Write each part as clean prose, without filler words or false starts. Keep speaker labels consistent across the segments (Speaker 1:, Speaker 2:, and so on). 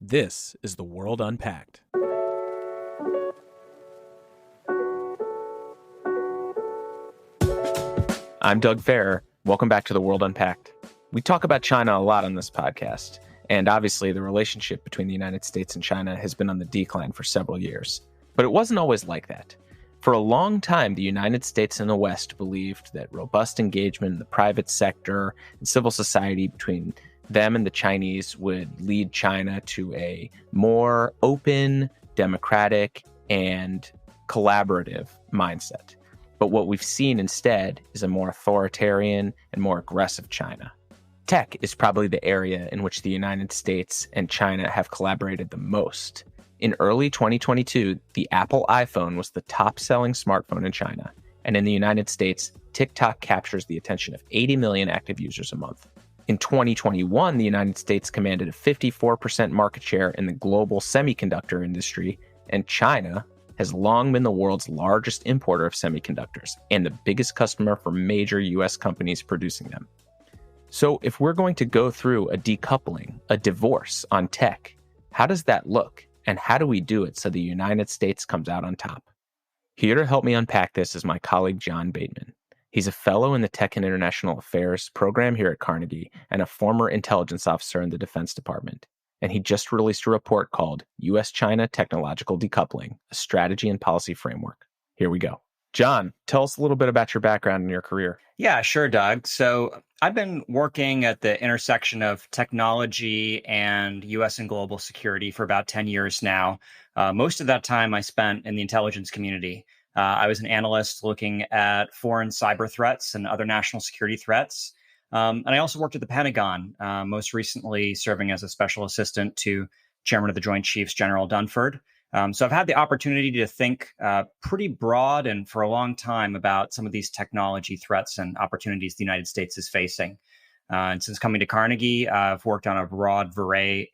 Speaker 1: This is the World Unpacked. I'm Doug Farrer. Welcome back to the World Unpacked. We talk about China a lot on this podcast, and obviously the relationship between the United States and China has been on the decline for several years. But it wasn't always like that. For a long time, the United States and the West believed that robust engagement in the private sector and civil society between them and the Chinese would lead China to a more open, democratic, and collaborative mindset. But what we've seen instead is a more authoritarian and more aggressive China. Tech is probably the area in which the United States and China have collaborated the most. In early 2022, the Apple iPhone was the top-selling smartphone in China. And in the United States, TikTok captures the attention of 80 million active users a month. In 2021, the United States commanded a 54% market share in the global semiconductor industry, and China has long been the world's largest importer of semiconductors and the biggest customer for major U.S. companies producing them. So if we're going to go through a decoupling, a divorce on tech, how does that look? And how do we do it so the United States comes out on top? Here to help me unpack this is my colleague, Jon Bateman. He's a fellow in the Tech and International Affairs program here at Carnegie and a former intelligence officer in the Defense Department. And he just released a report called U.S China Technological Decoupling, a Strategy and Policy Framework. Here we go. Jon, tell us a little bit about your background and your career.
Speaker 2: Yeah, sure, Doug. So I've been working at the intersection of technology and U.S. and global security for about 10 years now. Most of that time I spent in the intelligence community. I was an analyst looking at foreign cyber threats and other national security threats. And I also worked at the Pentagon, most recently serving as a special assistant to Chairman of the Joint Chiefs, General Dunford. So I've had the opportunity to think pretty broad and for a long time about some of these technology threats and opportunities the United States is facing. And since coming to Carnegie, I've worked on a broad array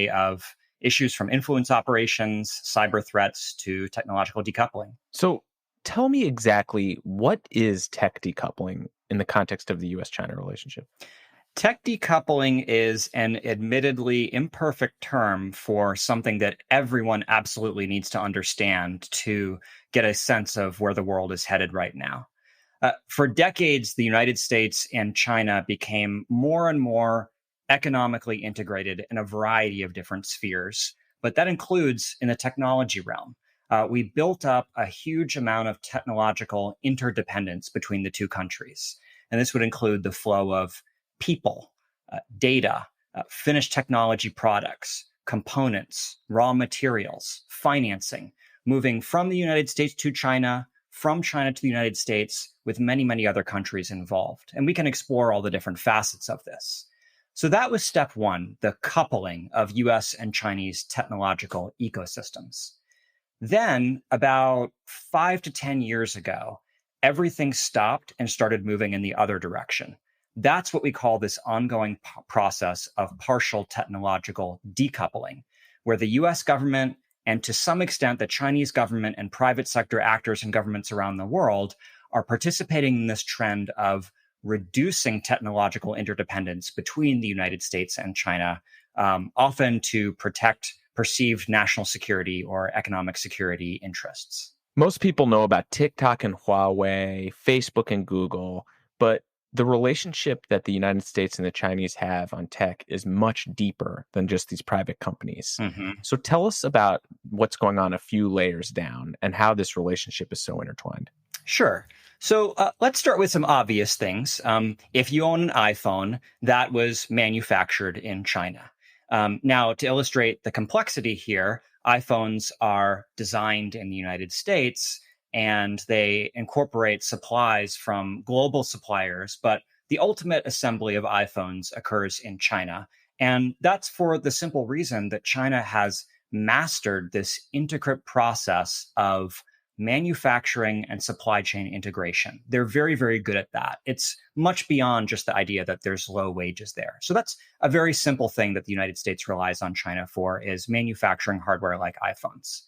Speaker 2: of issues from influence operations, cyber threats, to technological decoupling.
Speaker 1: So tell me exactly, what is tech decoupling in the context of the U.S.-China relationship?
Speaker 2: Tech decoupling is an admittedly imperfect term for something that everyone absolutely needs to understand to get a sense of where the world is headed right now. For decades, the United States and China became more and more economically integrated in a variety of different spheres, but that includes in the technology realm. We built up a huge amount of technological interdependence between the two countries. And this would include the flow of people, data, finished technology products, components, raw materials, financing, moving from the United States to China, from China to the United States, with many, many other countries involved. And we can explore all the different facets of this. So that was step one, the coupling of US and Chinese technological ecosystems. Then, about 5 to 10 years ago, everything stopped and started moving in the other direction. That's what we call this ongoing process of partial technological decoupling, where the US government and to some extent the Chinese government and private sector actors and governments around the world are participating in this trend of reducing technological interdependence between the United States and China, often to protect perceived national security or economic security interests.
Speaker 1: Most people know about TikTok and Huawei, Facebook and Google, but the relationship that the United States and the Chinese have on tech is much deeper than just these private companies.
Speaker 2: Mm-hmm.
Speaker 1: So tell us about what's going on a few layers down and how this relationship is so intertwined.
Speaker 2: Sure. So let's start with some obvious things. If you own an iPhone, that was manufactured in China. Now, to illustrate the complexity here, iPhones are designed in the United States and they incorporate supplies from global suppliers, but the ultimate assembly of iPhones occurs in China. And that's for the simple reason that China has mastered this intricate process of manufacturing and supply chain integration. They're very, very good at that. It's much beyond just the idea that there's low wages there. So that's a very simple thing that the United States relies on China for, is manufacturing hardware like iPhones.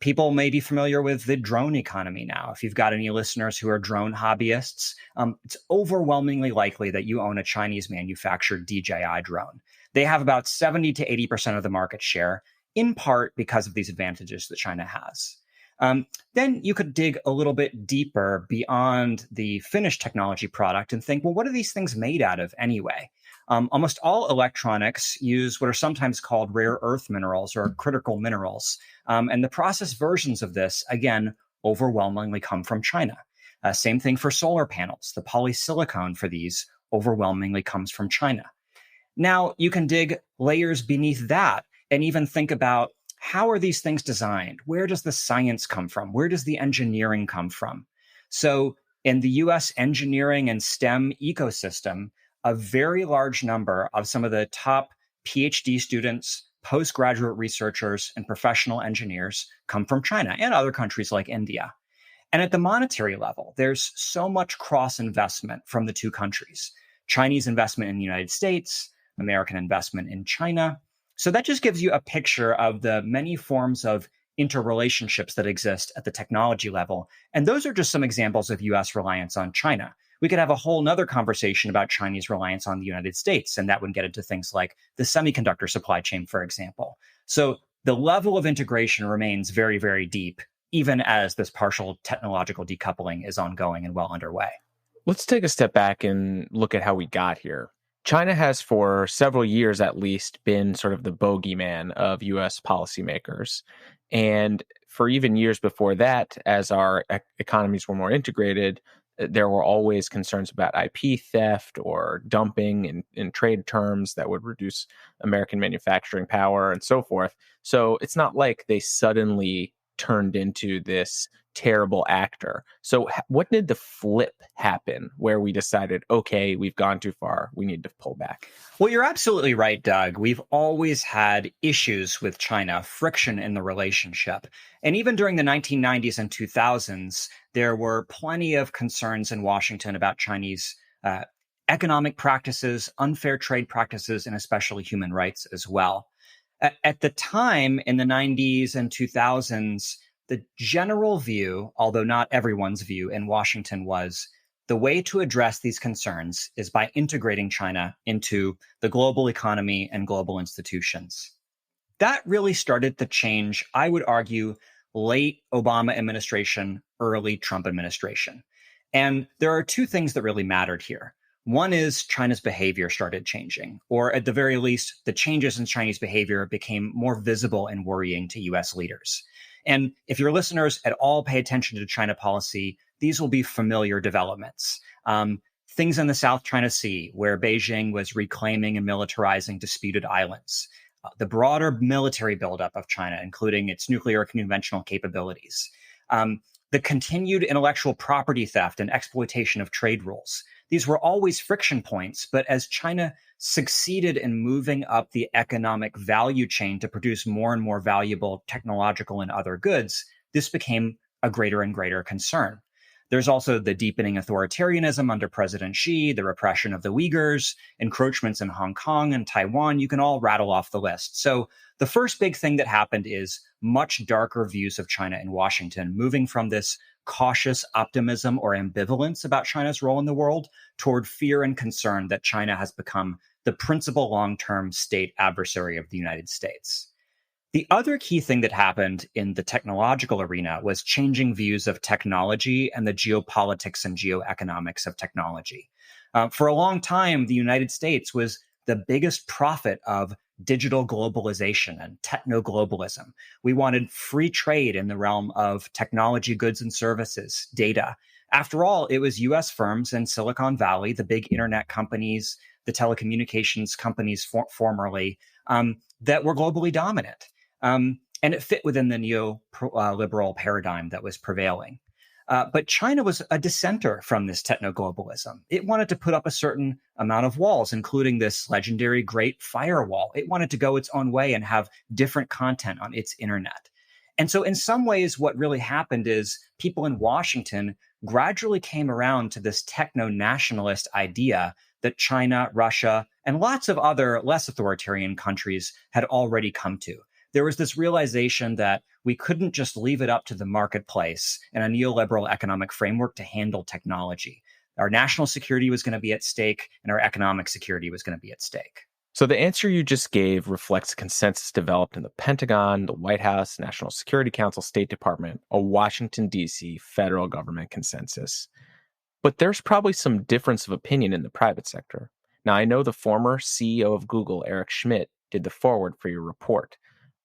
Speaker 2: People may be familiar with the drone economy now. If you've got any listeners who are drone hobbyists, it's overwhelmingly likely that you own a Chinese manufactured DJI drone. They have about 70 to 80% of the market share, in part because of these advantages that China has. Then you could dig a little bit deeper beyond the finished technology product and think, well, what are these things made out of anyway? Almost all electronics use what are sometimes called rare earth minerals or critical minerals. And the processed versions of this, again, overwhelmingly come from China. Same thing for solar panels. The polysilicon for these overwhelmingly comes from China. Now, you can dig layers beneath that and even think about, how are these things designed? Where does the science come from? Where does the engineering come from? So in the U.S. engineering and STEM ecosystem, a very large number of some of the top PhD students, postgraduate researchers, and professional engineers come from China and other countries like India. And at the monetary level, there's so much cross-investment from the two countries. Chinese investment in the United States, American investment in China. So that just gives you a picture of the many forms of interrelationships that exist at the technology level. And those are just some examples of U.S. reliance on China. We could have a whole nother conversation about Chinese reliance on the United States, and that would get into things like the semiconductor supply chain, for example. So the level of integration remains very, very deep, even as this partial technological decoupling is ongoing and well underway.
Speaker 1: Let's take a step back and look at how we got here. China has for several years at least been sort of the bogeyman of U.S. policymakers. And for even years before that, as our economies were more integrated, there were always concerns about IP theft or dumping in trade terms that would reduce American manufacturing power and so forth. So it's not like they suddenly turned into this terrible actor. So what did the flip happen where we decided, okay, we've gone too far, we need to pull back?
Speaker 2: Well, you're absolutely right, Doug. We've always had issues with China, friction in the relationship. And even during the 1990s and 2000s, there were plenty of concerns in Washington about Chinese economic practices, unfair trade practices, and especially human rights as well. At the time, in the 90s and 2000s, the general view, although not everyone's view in Washington, was the way to address these concerns is by integrating China into the global economy and global institutions. That really started to change, I would argue, late Obama administration, early Trump administration. And there are two things that really mattered here. One is China's behavior started changing, or at the very least, the changes in Chinese behavior became more visible and worrying to US leaders. And if your listeners at all pay attention to China policy, these will be familiar developments. Things in the South China Sea, where Beijing was reclaiming and militarizing disputed islands. The broader military buildup of China, including its nuclear and conventional capabilities. The continued intellectual property theft and exploitation of trade rules. These were always friction points, but as China succeeded in moving up the economic value chain to produce more and more valuable technological and other goods, this became a greater and greater concern. There's also the deepening authoritarianism under President Xi, the repression of the Uyghurs, encroachments in Hong Kong and Taiwan. You can all rattle off the list. So the first big thing that happened is much darker views of China in Washington, moving from this cautious optimism or ambivalence about China's role in the world toward fear and concern that China has become the principal long-term state adversary of the United States. The other key thing that happened in the technological arena was changing views of technology and the geopolitics and geoeconomics of technology. For a long time, the United States was the biggest prophet of digital globalization and techno-globalism. We wanted free trade in the realm of technology, goods and services, data. After all, it was US firms in Silicon Valley, the big internet companies, the telecommunications companies formerly, that were globally dominant. And it fit within the neoliberal paradigm that was prevailing. But China was a dissenter from this techno-globalism. It wanted to put up a certain amount of walls, including this legendary Great Firewall. It wanted to go its own way and have different content on its internet. And so in some ways, what really happened is people in Washington gradually came around to this techno-nationalist idea that China, Russia, and lots of other less authoritarian countries had already come to. There was this realization that we couldn't just leave it up to the marketplace and a neoliberal economic framework to handle technology. Our national security was going to be at stake and our economic security was going to be at stake.
Speaker 1: So the answer you just gave reflects consensus developed in the Pentagon, the White House, National Security Council, State Department, a Washington, D.C. federal government consensus. But there's probably some difference of opinion in the private sector. Now, I know the former CEO of Google, Eric Schmidt, did the foreword for your report,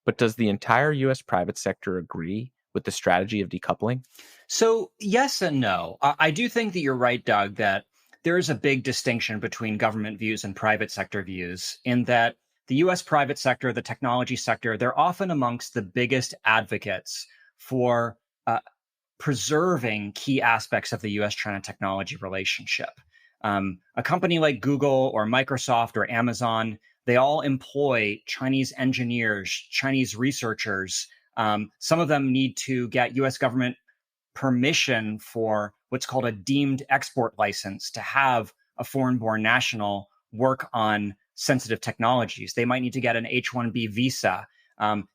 Speaker 1: but does the entire U.S. private sector agree with the strategy of decoupling?
Speaker 2: So, yes and no. I do think that you're right, Doug, that there is a big distinction between government views and private sector views in that the US private sector, the technology sector, they're often amongst the biggest advocates for preserving key aspects of the US China technology relationship. A company like Google or Microsoft or Amazon, they all employ Chinese engineers, Chinese researchers. Some of them need to get US government permission for what's called a deemed export license to have a foreign-born national work on sensitive technologies. They might need to get an H-1B visa.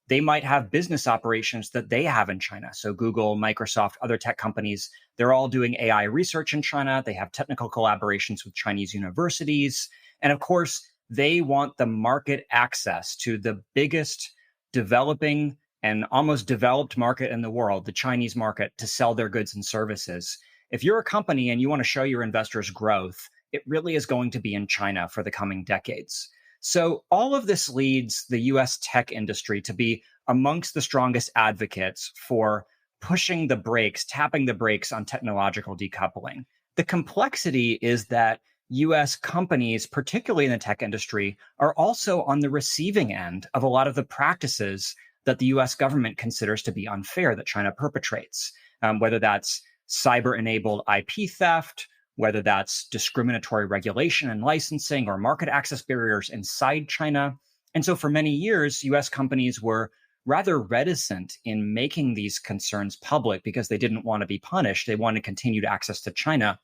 Speaker 2: They might have business operations that they have in China. So Google, Microsoft, other tech companies, they're all doing AI research in China. They have technical collaborations with Chinese universities. And of course, they want the market access to the biggest developing and almost developed market in the world, the Chinese market, to sell their goods and services. If you're a company and you want to show your investors growth, it really is going to be in China for the coming decades. So all of this leads the US tech industry to be amongst the strongest advocates for pushing the brakes, tapping the brakes on technological decoupling. The complexity is that US companies, particularly in the tech industry, are also on the receiving end of a lot of the practices that the US government considers to be unfair that China perpetrates, whether that's cyber-enabled IP theft, whether that's discriminatory regulation and licensing or market access barriers inside China. And so for many years, US companies were rather reticent in making these concerns public because they didn't want to be punished. They wanted continued access to China.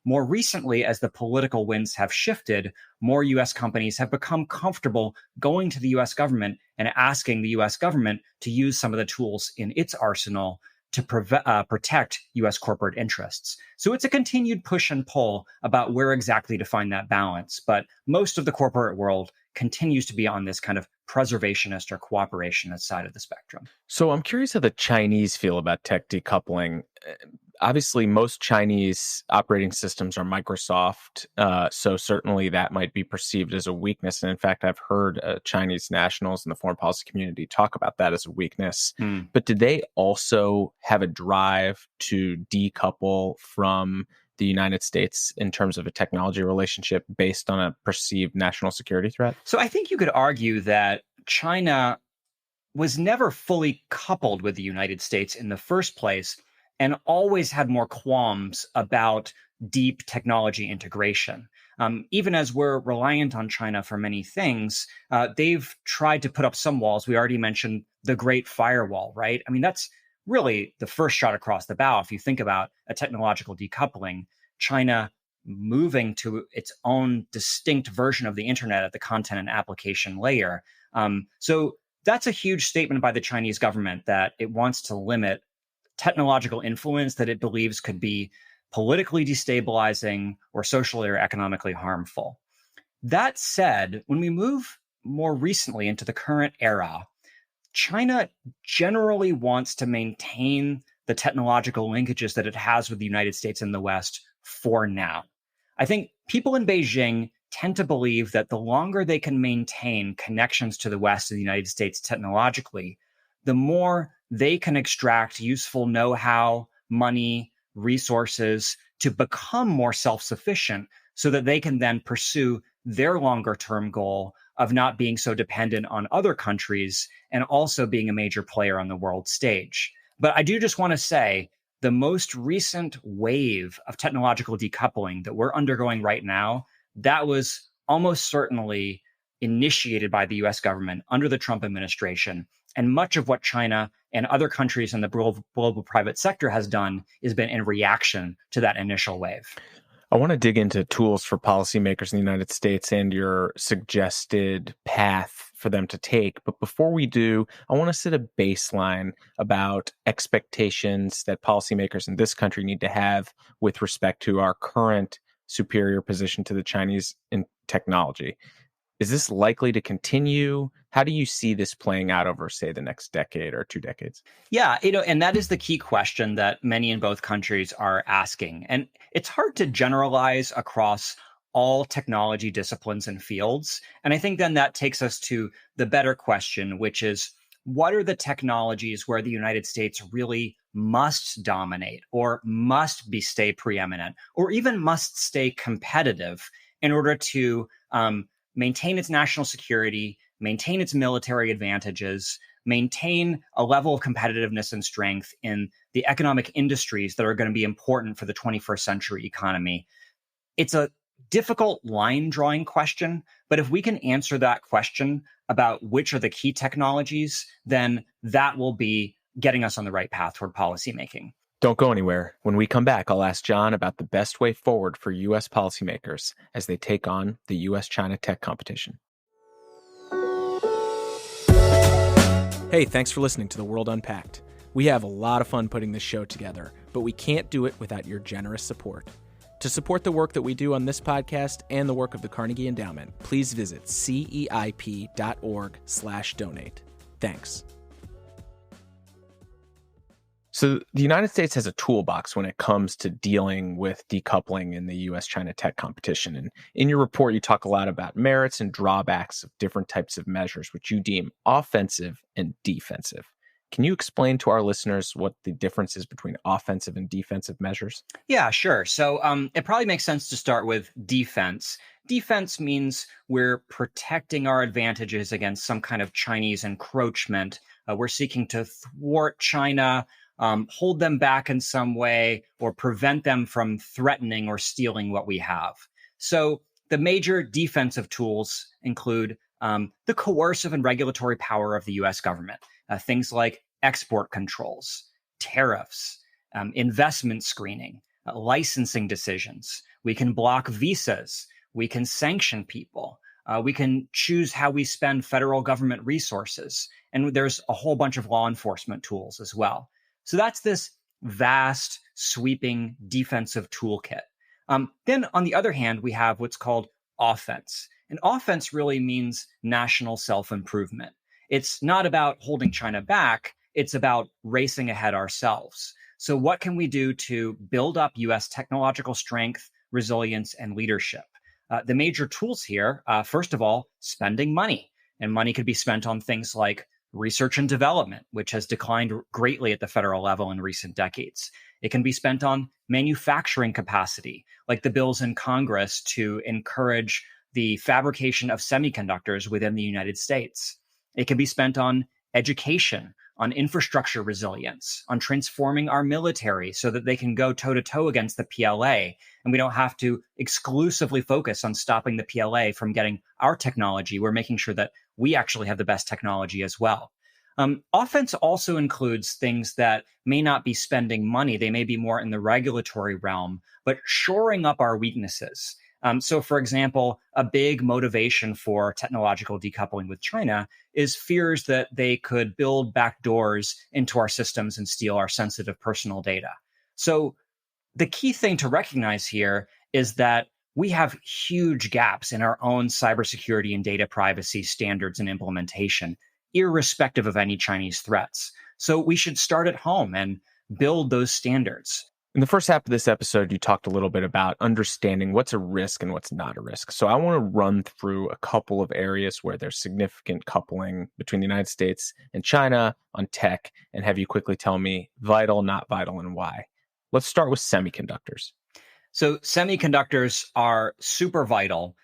Speaker 2: More recently, as the political winds have shifted, more US companies have become comfortable going to the US government and asking the US government to use some of the tools in its arsenal to protect US corporate interests. So it's a continued push and pull about where exactly to find that balance. But most of the corporate world continues to be on this kind of preservationist or cooperationist side of the spectrum.
Speaker 1: So I'm curious how the Chinese feel about tech decoupling. Obviously, most Chinese operating systems are Microsoft, so certainly that might be perceived as a weakness. And in fact, I've heard Chinese nationals in the foreign policy community talk about that as a weakness. But did they also have a drive to decouple from the United States in terms of a technology relationship based on a perceived national security threat?
Speaker 2: So I think you could argue that China was never fully coupled with the United States in the first place and always had more qualms about deep technology integration. Even as we're reliant on China for many things, they've tried to put up some walls. We already mentioned the Great Firewall, right? I mean, that's really the first shot across the bow. If you think about a technological decoupling, China moving to its own distinct version of the internet at the content and application layer. So that's a huge statement by the Chinese government that it wants to limit technological influence that it believes could be politically destabilizing or socially or economically harmful. That said, when we move more recently into the current era, China generally wants to maintain the technological linkages that it has with the United States and the West for now. I think people in Beijing tend to believe that the longer they can maintain connections to the West and the United States technologically, the more they can extract useful know-how, money, resources to become more self-sufficient so that they can then pursue their longer-term goal of not being so dependent on other countries and also being a major player on the world stage. But I do just want to say the most recent wave of technological decoupling that we're undergoing right now, that was almost certainly initiated by the US government under the Trump administration. And much of what China and other countries in the global private sector has done has been in reaction to that initial wave.
Speaker 1: I want to dig into tools for policymakers in the United States and your suggested path for them to take. But before we do, I want to set a baseline about expectations that policymakers in this country need to have with respect to our current superior position to the Chinese in technology. Is this likely to continue? How do you see this playing out over, say, the next decade or 2 decades?
Speaker 2: Yeah, and that is the key question that many in both countries are asking. And it's hard to generalize across all technology disciplines and fields. And I think then that takes us to the better question, which is what are the technologies where the United States really must dominate or must stay preeminent or even must stay competitive in order to maintain its national security, maintain its military advantages, maintain a level of competitiveness and strength in the economic industries that are going to be important for the 21st century economy. It's a difficult line drawing question, but if we can answer that question about which are the key technologies, then that will be getting us on the right path toward policymaking.
Speaker 1: Don't go anywhere. When we come back, I'll ask Jon about the best way forward for U.S. policymakers as they take on the U.S. China tech competition. Hey, thanks for listening to The World Unpacked. We have a lot of fun putting this show together, but we can't do it without your generous support. To support the work that we do on this podcast and the work of the Carnegie Endowment, please visit ceip.org/donate. Thanks. So the United States has a toolbox when it comes to dealing with decoupling in the U.S. China tech competition. And in your report, you talk a lot about merits and drawbacks of different types of measures, which you deem offensive and defensive. Can you explain to our listeners what the difference is between offensive and defensive measures?
Speaker 2: Yeah, sure. So it probably makes sense to start with defense. Defense means we're protecting our advantages against some kind of Chinese encroachment. We're seeking to thwart China, hold them back in some way, or prevent them from threatening or stealing what we have. So the major defensive tools include the coercive and regulatory power of the U.S. government, things like export controls, tariffs, investment screening, licensing decisions. We can block visas. We can sanction people. We can choose how we spend federal government resources. And there's a whole bunch of law enforcement tools as well. So that's this vast, sweeping defensive toolkit. Then on the other hand, we have what's called offense. And offense really means national self-improvement. It's not about holding China back. It's about racing ahead ourselves. So what can we do to build up U.S. technological strength, resilience, and leadership? The major tools here, first of all, spending money. And money could be spent on things like research and development, which has declined greatly at the federal level in recent decades. It can be spent on manufacturing capacity, like the bills in Congress to encourage the fabrication of semiconductors within the United States. It can be spent on education, on infrastructure resilience, on transforming our military so that they can go toe-to-toe against the PLA, and we don't have to exclusively focus on stopping the PLA from getting our technology. We're making sure that we actually have the best technology as well. Offense also includes things that may not be spending money. They may be more in the regulatory realm, but shoring up our weaknesses. So, for example, a big motivation for technological decoupling with China is fears that they could build back doors into our systems and steal our sensitive personal data. So the key thing to recognize here is that we have huge gaps in our own cybersecurity and data privacy standards and implementation, irrespective of any Chinese threats. So we should start at home and build those standards.
Speaker 1: In the first half of this episode, you talked a little bit about understanding what's a risk and what's not a risk. So I want to run through a couple of areas where there's significant coupling between the United States and China on tech and have you quickly tell me vital, not vital, and why. Let's start with semiconductors.
Speaker 2: So semiconductors are super vital.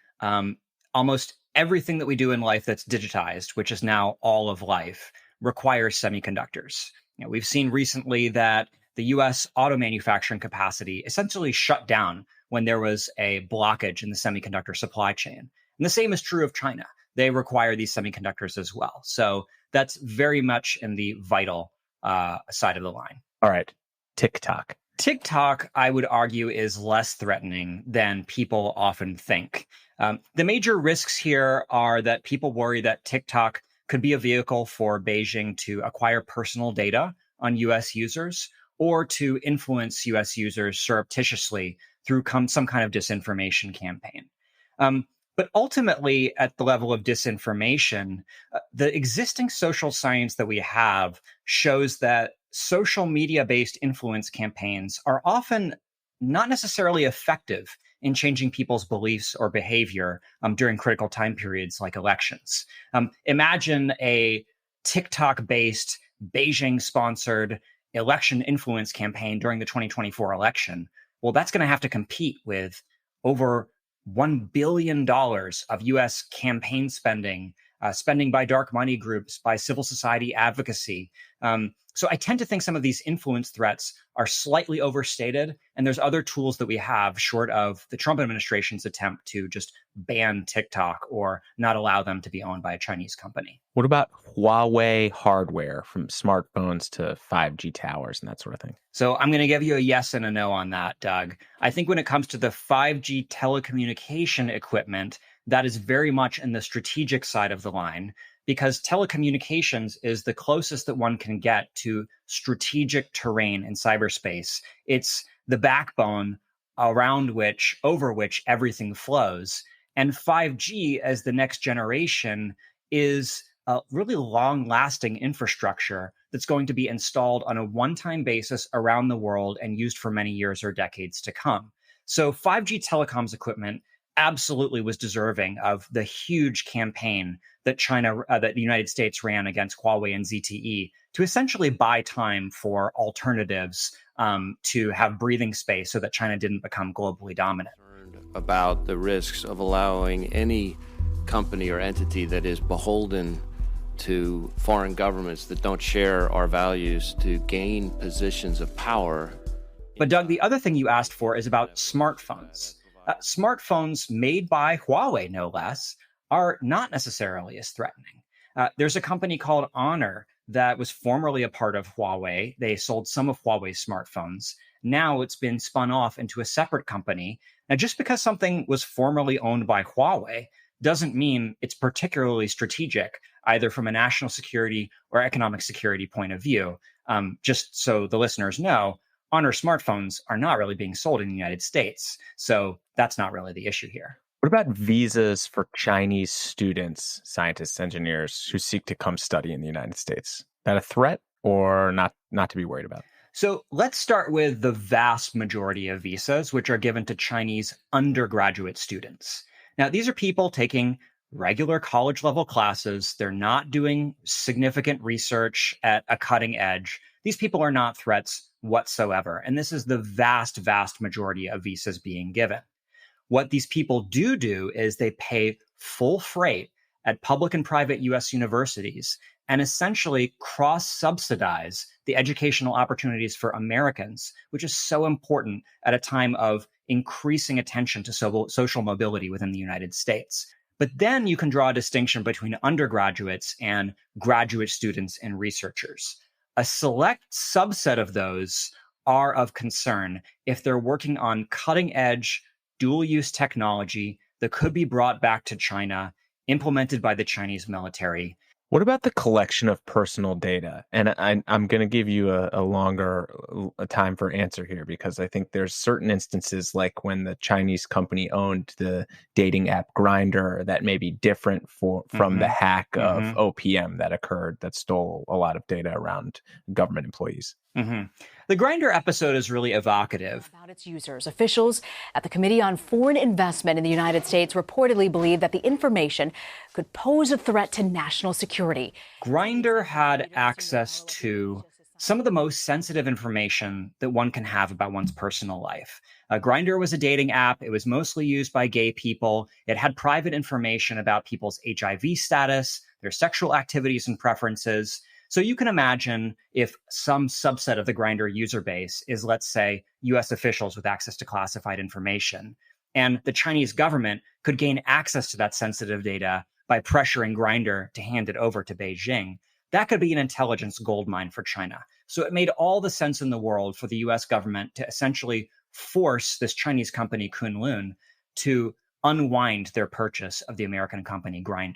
Speaker 2: Almost everything that we do in life that's digitized, which is now all of life, requires semiconductors. We've seen recently that the U.S. auto manufacturing capacity essentially shut down when there was a blockage in the semiconductor supply chain. And the same is true of China. They require these semiconductors as well. So that's very much in the vital side of the line.
Speaker 1: All right. TikTok.
Speaker 2: TikTok, I would argue, is less threatening than people often think. The major risks here are that people worry that TikTok could be a vehicle for Beijing to acquire personal data on U.S. users or to influence U.S. users surreptitiously through some kind of disinformation campaign. But ultimately, at the level of disinformation, the existing social science that we have shows that social media based influence campaigns are often not necessarily effective in changing people's beliefs or behavior during critical time periods like elections. Imagine a TikTok based, Beijing sponsored election influence campaign during the 2024 election. Well, that's going to have to compete with over $1 billion of US campaign spending, spending by dark money groups, by civil society advocacy. So I tend to think some of these influence threats are slightly overstated, and there's other tools that we have short of the Trump administration's attempt to just ban TikTok or not allow them to be owned by a Chinese company.
Speaker 1: What about Huawei Hardware, from smartphones to 5G towers and that sort of thing?
Speaker 2: So I'm going to give you a yes and a no on that, Doug. I think when it comes to the 5G telecommunication equipment, that is very much in the strategic side of the line, because telecommunications is the closest that one can get to strategic terrain in cyberspace. It's the backbone over which everything flows. And 5G as the next generation is a really long-lasting infrastructure that's going to be installed on a one-time basis around the world and used for many years or decades to come. So 5G telecoms equipment absolutely was deserving of the huge campaign that that the United States ran against Huawei and ZTE to essentially buy time for alternatives to have breathing space so that China didn't become globally dominant.
Speaker 3: About the risks of allowing any company or entity that is beholden to foreign governments that don't share our values to gain positions of power.
Speaker 2: But Doug, the other thing you asked for is about smartphones. Smartphones made by Huawei, no less, are not necessarily as threatening. There's a company called Honor that was formerly a part of Huawei. They sold some of Huawei's smartphones. Now it's been spun off into a separate company. Now, just because something was formerly owned by Huawei doesn't mean it's particularly strategic, either from a national security or economic security point of view. Just so the listeners know, Honor smartphones are not really being sold in the United States. So that's not really the issue here.
Speaker 1: What about visas for Chinese students, scientists, engineers who seek to come study in the United States? That a threat or not to be worried about?
Speaker 2: So let's start with the vast majority of visas, which are given to Chinese undergraduate students. Now, these are people taking regular college level classes. They're not doing significant research at a cutting edge. These people are not threats whatsoever. And this is the vast, vast majority of visas being given. What these people do is they pay full freight at public and private US universities and essentially cross-subsidize the educational opportunities for Americans, which is so important at a time of increasing attention to social mobility within the United States. But then you can draw a distinction between undergraduates and graduate students and researchers. A select subset of those are of concern if they're working on cutting-edge, dual-use technology that could be brought back to China, implemented by the Chinese military.
Speaker 1: What about the collection of personal data? And I'm going to give you a longer time for answer here, because I think there's certain instances, like when the Chinese company owned the dating app Grindr, that may be different from the hack of OPM that occurred, that stole a lot of data around government employees.
Speaker 2: The Grindr episode is really evocative.
Speaker 4: About its users, officials at the Committee on Foreign Investment in the United States reportedly believe that the information could pose a threat to national security.
Speaker 2: Grindr had access to some of the most sensitive information that one can have about one's personal life. Grindr was a dating app. It was mostly used by gay people. It had private information about people's HIV status, their sexual activities and preferences. So you can imagine if some subset of the Grindr user base is, let's say, US officials with access to classified information, and the Chinese government could gain access to that sensitive data by pressuring Grindr to hand it over to Beijing, that could be an intelligence goldmine for China. So it made all the sense in the world for the US government to essentially force this Chinese company Kunlun to unwind their purchase of the American company Grindr.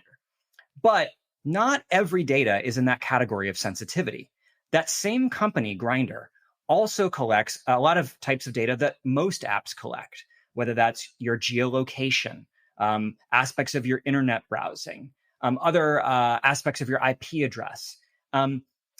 Speaker 2: But not every data is in that category of sensitivity. That same company, Grindr, also collects a lot of types of data that most apps collect, whether that's your geolocation, aspects of your internet browsing, other aspects of your IP address.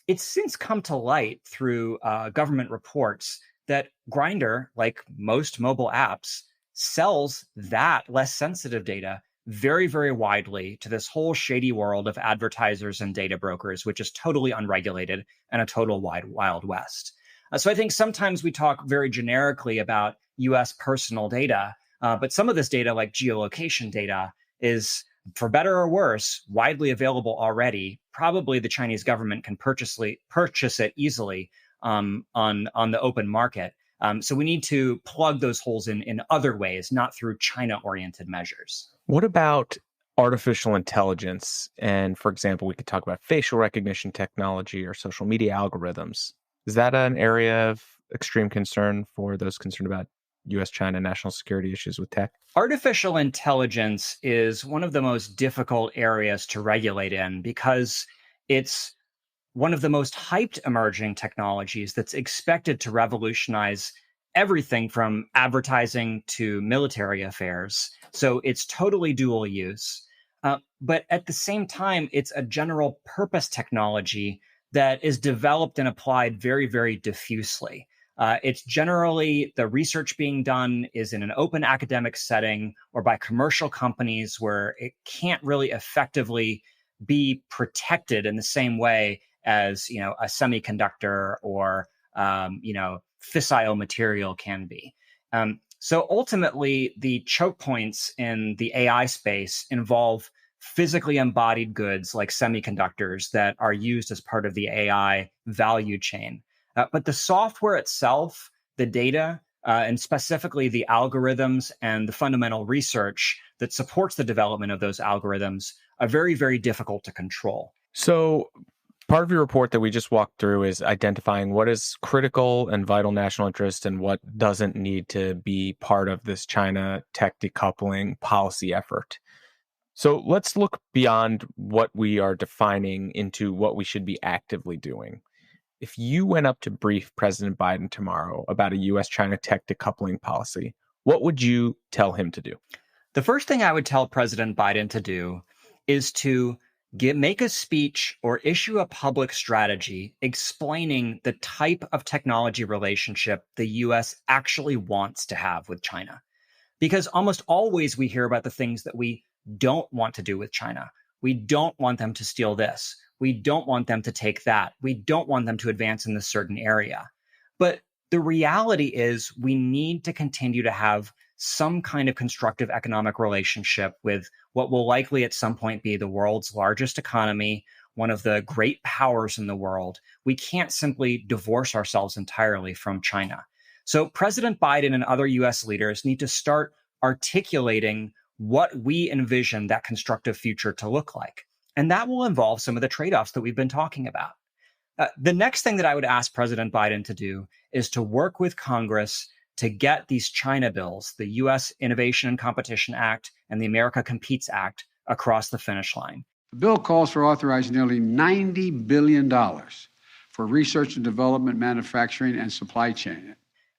Speaker 2: It's since come to light through government reports that Grindr, like most mobile apps, sells that less sensitive data very, very widely to this whole shady world of advertisers and data brokers, which is totally unregulated and a total wild west. So I think sometimes we talk very generically about US personal data, but some of this data, like geolocation data, is, for better or worse, widely available already. Probably the Chinese government can purchase it easily on the open market. So we need to plug those holes in other ways, not through China-oriented measures.
Speaker 1: What about artificial intelligence? And for example, we could talk about facial recognition technology or social media algorithms. Is that an area of extreme concern for those concerned about U.S. China national security issues with tech?
Speaker 2: Artificial intelligence is one of the most difficult areas to regulate in because it's one of the most hyped emerging technologies that's expected to revolutionize everything from advertising to military affairs. So it's totally dual use. But at the same time, it's a general purpose technology that is developed and applied very, very diffusely. It's generally, the research being done is in an open academic setting or by commercial companies where it can't really effectively be protected in the same way as, a semiconductor or, fissile material can be. So ultimately, the choke points in the AI space involve physically embodied goods like semiconductors that are used as part of the AI value chain. But the software itself, the data, and specifically the algorithms and the fundamental research that supports the development of those algorithms are very, very difficult to control.
Speaker 1: So part of your report that we just walked through is identifying what is critical and vital national interest and what doesn't need to be part of this China tech decoupling policy effort. So let's look beyond what we are defining into what we should be actively doing. If you went up to brief President Biden tomorrow about a U.S. China tech decoupling policy, what would you tell him to do?
Speaker 2: The first thing I would tell President Biden to do is to make a speech or issue a public strategy explaining the type of technology relationship the U.S. actually wants to have with China. Because almost always we hear about the things that we don't want to do with China. We don't want them to steal this. We don't want them to take that. We don't want them to advance in this certain area. But the reality is we need to continue to have some kind of constructive economic relationship with what will likely at some point be the world's largest economy, one of the great powers in the world. We can't simply divorce ourselves entirely from China. So President Biden and other US leaders need to start articulating what we envision that constructive future to look like. And that will involve some of the trade-offs that we've been talking about. The next thing that I would ask President Biden to do is to work with Congress to get these China bills, the U.S. Innovation and Competition Act and the America Competes Act, across the finish line.
Speaker 5: The bill calls for authorizing nearly $90 billion for research and development, manufacturing, and supply chain.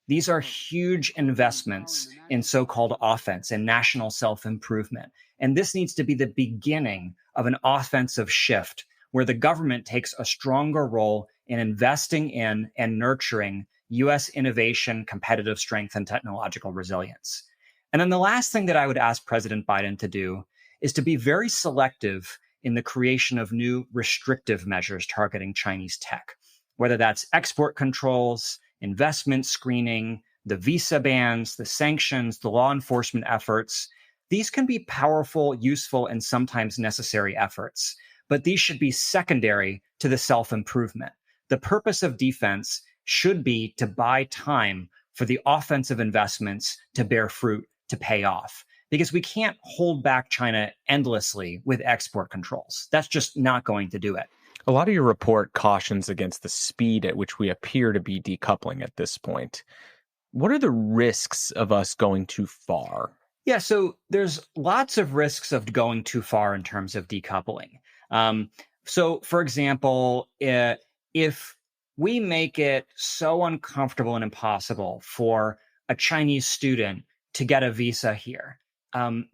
Speaker 2: These are huge investments in so-called offense and national self-improvement. And this needs to be the beginning of an offensive shift where the government takes a stronger role in investing in and nurturing U.S. innovation, competitive strength, and technological resilience. And then the last thing that I would ask President Biden to do is to be very selective in the creation of new restrictive measures targeting Chinese tech, whether that's export controls, investment screening, the visa bans, the sanctions, the law enforcement efforts. These can be powerful, useful, and sometimes necessary efforts, but these should be secondary to the self-improvement. The purpose of defense should be to buy time for the offensive investments to bear fruit, to pay off, because we can't hold back China endlessly with export controls. That's just not going to do it.
Speaker 1: A lot of your report cautions against the speed at which we appear to be decoupling at this point. What are the risks of us going too far?
Speaker 2: Yeah, so there's lots of risks of going too far in terms of decoupling. So, for example, if we make it so uncomfortable and impossible for a Chinese student to get a visa here,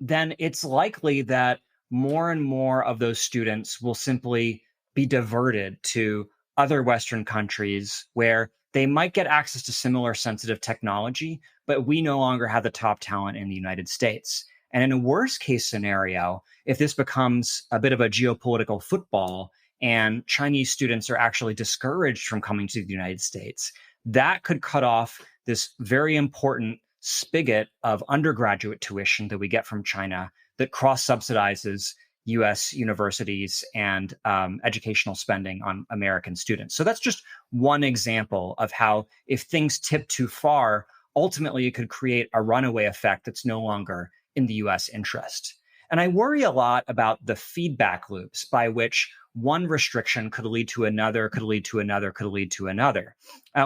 Speaker 2: then it's likely that more and more of those students will simply be diverted to other Western countries where they might get access to similar sensitive technology, but we no longer have the top talent in the United States. And in a worst case scenario, if this becomes a bit of a geopolitical football and Chinese students are actually discouraged from coming to the United States, that could cut off this very important spigot of undergraduate tuition that we get from China that cross-subsidizes U.S. universities and educational spending on American students. So that's just one example of how, if things tip too far, ultimately it could create a runaway effect that's no longer in the U.S. interest. And I worry a lot about the feedback loops by which one restriction could lead to another, could lead to another, could lead to another.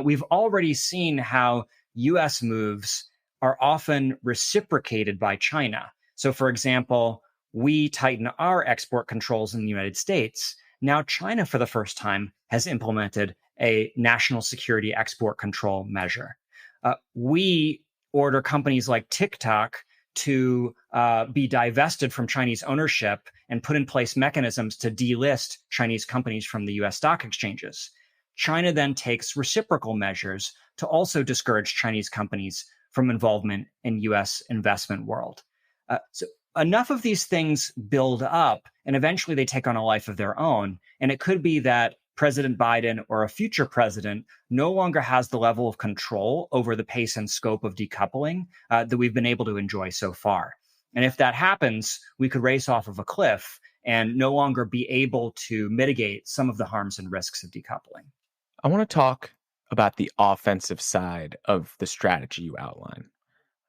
Speaker 2: We've already seen how U.S. moves are often reciprocated by China. So, for example, we tighten our export controls in the United States. Now, China, for the first time, has implemented a national security export control measure. We order companies like TikTok to be divested from Chinese ownership and put in place mechanisms to delist Chinese companies from the U.S. stock exchanges. China then takes reciprocal measures to also discourage Chinese companies from involvement in U.S. investment world. So enough of these things build up, and eventually they take on a life of their own. And it could be that President Biden or a future president no longer has the level of control over the pace and scope of decoupling that we've been able to enjoy so far. And if that happens, we could race off of a cliff and no longer be able to mitigate some of the harms and risks of decoupling.
Speaker 1: I want to talk about the offensive side of the strategy you outline.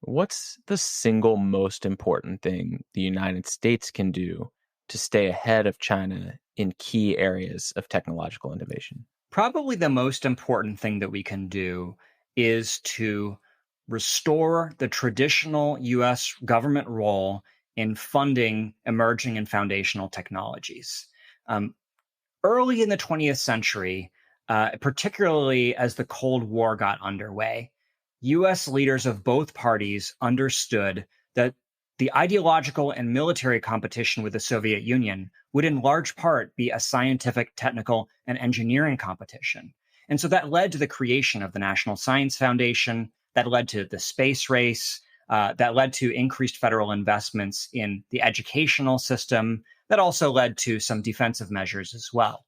Speaker 1: What's the single most important thing the United States can do to stay ahead of China in key areas of technological innovation?
Speaker 2: Probably the most important thing that we can do is to restore the traditional U.S. government role in funding emerging and foundational technologies. Early in the 20th century, particularly as the Cold War got underway, U.S. leaders of both parties understood that the ideological and military competition with the Soviet Union would in large part be a scientific, technical, and engineering competition. And so that led to the creation of the National Science Foundation, that led to the space race, that led to increased federal investments in the educational system, that also led to some defensive measures as well.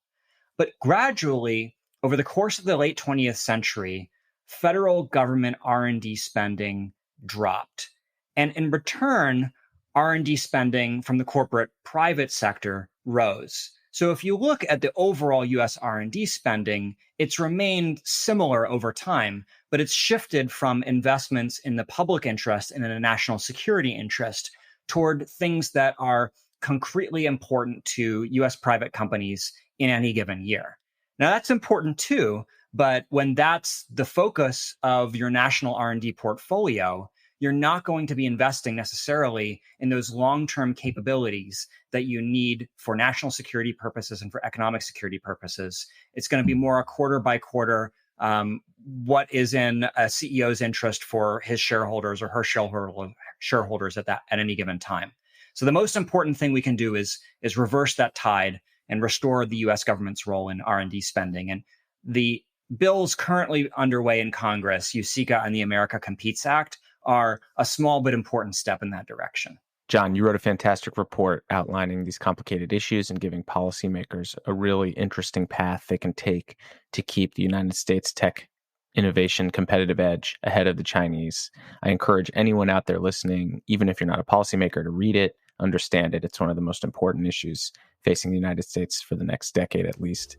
Speaker 2: But gradually, over the course of the late 20th century, federal government R&D spending dropped. And in return, R&D spending from the corporate private sector rose. So if you look at the overall U.S. R&D spending, it's remained similar over time, but it's shifted from investments in the public interest and in a national security interest toward things that are concretely important to U.S. private companies in any given year. Now, that's important too, but when that's the focus of your national R&D portfolio, you're not going to be investing necessarily in those long-term capabilities that you need for national security purposes and for economic security purposes. It's going to be more a quarter by quarter, what is in a CEO's interest for his shareholders or her shareholders at any given time. So the most important thing we can do is reverse that tide and restore the U.S. government's role in R&D spending. And the bills currently underway in Congress, USChina and the America Competes Act, are a small but important step in that direction.
Speaker 1: Jon, you wrote a fantastic report outlining these complicated issues and giving policymakers a really interesting path they can take to keep the United States tech innovation competitive edge ahead of the Chinese. I encourage anyone out there listening, even if you're not a policymaker, to read it, understand it. It's one of the most important issues facing the United States for the next decade at least.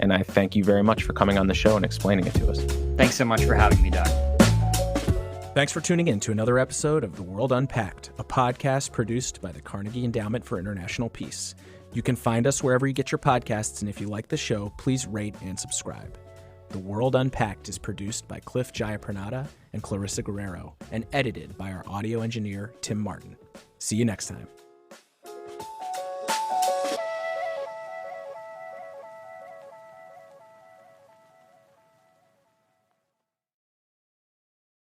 Speaker 1: And I thank you very much for coming on the show and explaining it to us.
Speaker 2: Thanks so much for having me, Doug.
Speaker 1: Thanks for tuning in to another episode of The World Unpacked, a podcast produced by the Carnegie Endowment for International Peace. You can find us wherever you get your podcasts, and if you like the show, please rate and subscribe. The World Unpacked is produced by Cliff Jayapranada and Clarissa Guerrero, and edited by our audio engineer, Tim Martin. See you next time.